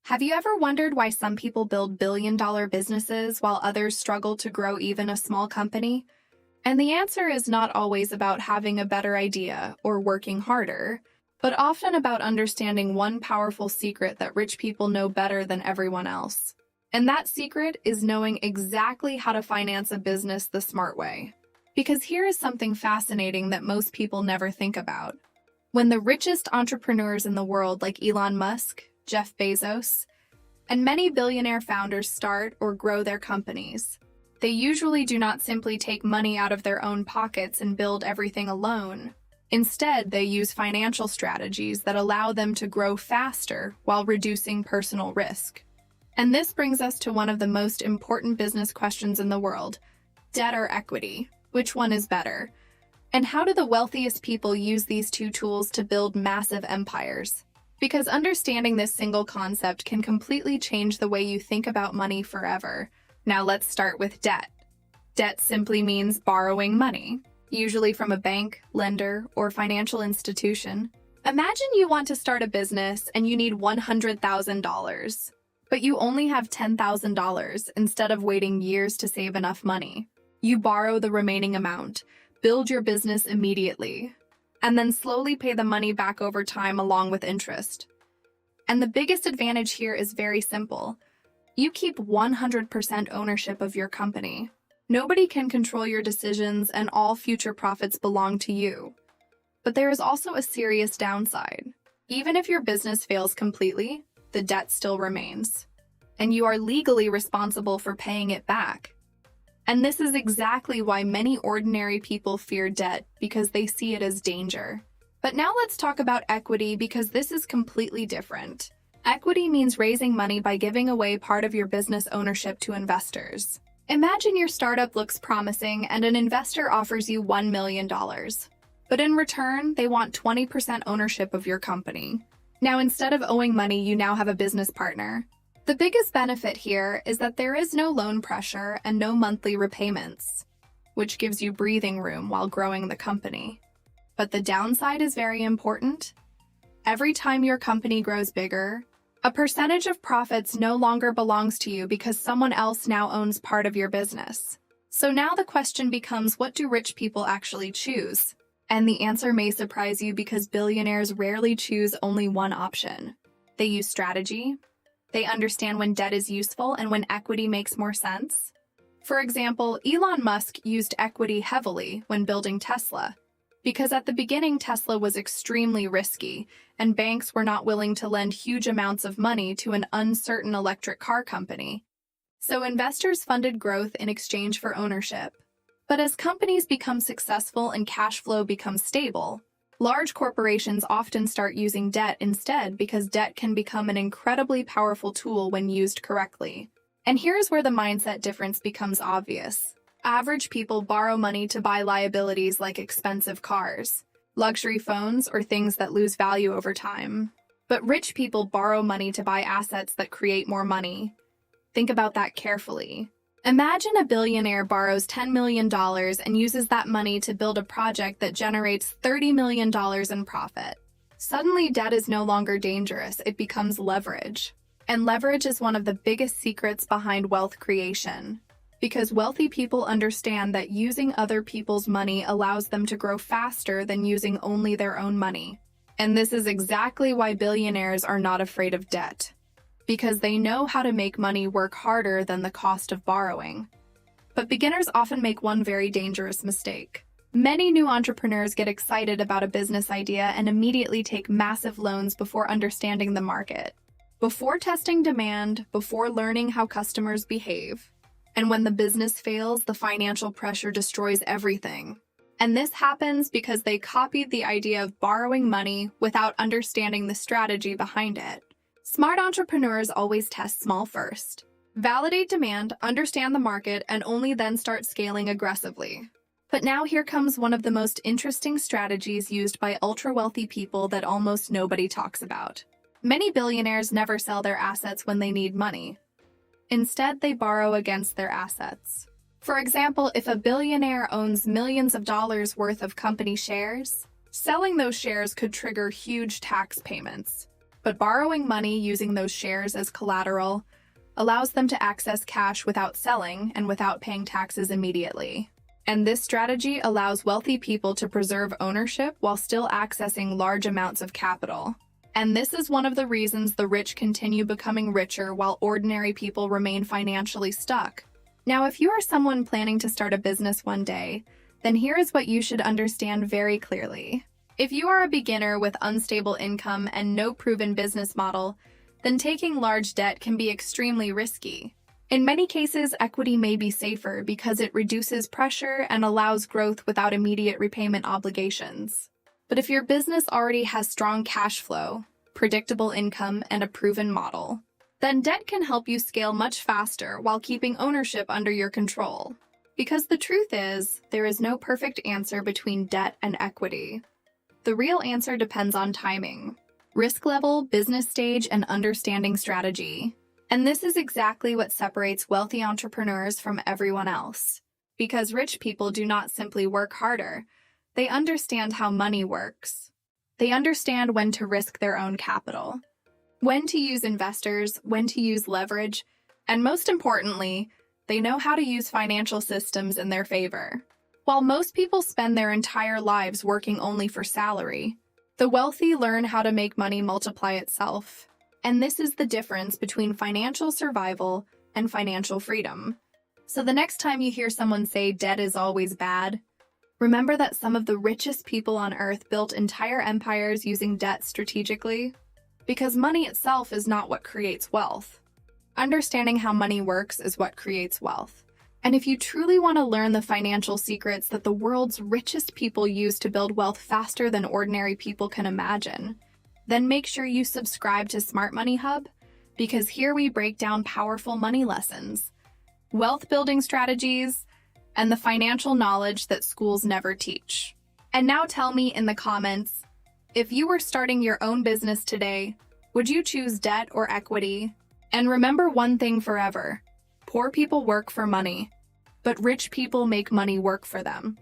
Have you ever wondered why some people build billion-dollar businesses while others struggle to grow even a small company? And the answer is not always about having a better idea or working harder, but often about understanding one powerful secret that rich people know better than everyone else. And that secret is knowing exactly how to finance a business the smart way. Because here is something fascinating that most people never think about. When the richest entrepreneurs in the world like Elon Musk, Jeff Bezos, and many billionaire founders start or grow their companies, they usually do not simply take money out of their own pockets and build everything alone. Instead, they use financial strategies that allow them to grow faster while reducing personal risk. And this brings us to one of the most important business questions in the world: debt or equity? Which one is better? And how do the wealthiest people use these two tools to build massive empires? Because understanding this single concept can completely change the way you think about money forever. Now let's start with debt. Debt simply means borrowing money, usually from a bank, lender, or financial institution. Imagine you want to start a business and you need $100,000, but you only have $10,000 instead of waiting years to save enough money. You borrow the remaining amount, build your business immediately, and then slowly pay the money back over time along with interest. And the biggest advantage here is very simple. You keep 100% ownership of your company. Nobody can control your decisions, and all future profits belong to you. But there is also a serious downside. Even if your business fails completely, the debt still remains, and you are legally responsible for paying it back. And this is exactly why many ordinary people fear debt, because they see it as danger. But now let's talk about equity, because this is completely different. Equity means raising money by giving away part of your business ownership to investors. Imagine your startup looks promising and an investor offers you $1 million. But in return, they want 20% ownership of your company. Now, instead of owing money, you now have a business partner. The biggest benefit here is that there is no loan pressure and no monthly repayments, which gives you breathing room while growing the company. But the downside is very important. Every time your company grows bigger, a percentage of profits no longer belongs to you because someone else now owns part of your business. So now the question becomes, what do rich people actually choose? And the answer may surprise you, because billionaires rarely choose only one option. They use strategy. They understand when debt is useful and when equity makes more sense. For example, Elon Musk used equity heavily when building Tesla, because at the beginning Tesla was extremely risky, and banks were not willing to lend huge amounts of money to an uncertain electric car company. So investors funded growth in exchange for ownership. But as companies become successful and cash flow becomes stable, large corporations often start using debt instead, because debt can become an incredibly powerful tool when used correctly. And here's where the mindset difference becomes obvious. Average people borrow money to buy liabilities like expensive cars, luxury phones, or things that lose value over time. But rich people borrow money to buy assets that create more money. Think about that carefully. Imagine a billionaire borrows $10 million and uses that money to build a project that generates $30 million in profit. Suddenly, debt is no longer dangerous, it becomes leverage. And leverage is one of the biggest secrets behind wealth creation, because wealthy people understand that using other people's money allows them to grow faster than using only their own money. And this is exactly why billionaires are not afraid of debt, because they know how to make money work harder than the cost of borrowing. But beginners often make one very dangerous mistake. Many new entrepreneurs get excited about a business idea and immediately take massive loans before understanding the market, before testing demand, before learning how customers behave. And when the business fails, the financial pressure destroys everything. And this happens because they copied the idea of borrowing money without understanding the strategy behind it. Smart entrepreneurs always test small first, validate demand, understand the market, and only then start scaling aggressively. But now here comes one of the most interesting strategies used by ultra-wealthy people that almost nobody talks about. Many billionaires never sell their assets when they need money. Instead, they borrow against their assets. For example, if a billionaire owns millions of dollars worth of company shares, selling those shares could trigger huge tax payments. But borrowing money using those shares as collateral allows them to access cash without selling and without paying taxes immediately. And this strategy allows wealthy people to preserve ownership while still accessing large amounts of capital. And this is one of the reasons the rich continue becoming richer while ordinary people remain financially stuck. Now, if you are someone planning to start a business one day, then here is what you should understand very clearly. If you are a beginner with unstable income and no proven business model, then taking large debt can be extremely risky. In many cases, equity may be safer because it reduces pressure and allows growth without immediate repayment obligations. But if your business already has strong cash flow, predictable income, and a proven model, then debt can help you scale much faster while keeping ownership under your control. Because the truth is, there is no perfect answer between debt and equity. The real answer depends on timing, risk level, business stage, and understanding strategy. And this is exactly what separates wealthy entrepreneurs from everyone else. Because rich people do not simply work harder, they understand how money works. They understand when to risk their own capital, when to use investors, when to use leverage, and most importantly, they know how to use financial systems in their favor. While most people spend their entire lives working only for salary, the wealthy learn how to make money multiply itself. And this is the difference between financial survival and financial freedom. So the next time you hear someone say debt is always bad, remember that some of the richest people on earth built entire empires using debt strategically. Because money itself is not what creates wealth. Understanding how money works is what creates wealth. And if you truly want to learn the financial secrets that the world's richest people use to build wealth faster than ordinary people can imagine, then make sure you subscribe to Smart Money Hub, because here we break down powerful money lessons, wealth building strategies, and the financial knowledge that schools never teach. And now tell me in the comments, if you were starting your own business today, would you choose debt or equity? And remember one thing forever: poor people work for money, but rich people make money work for them.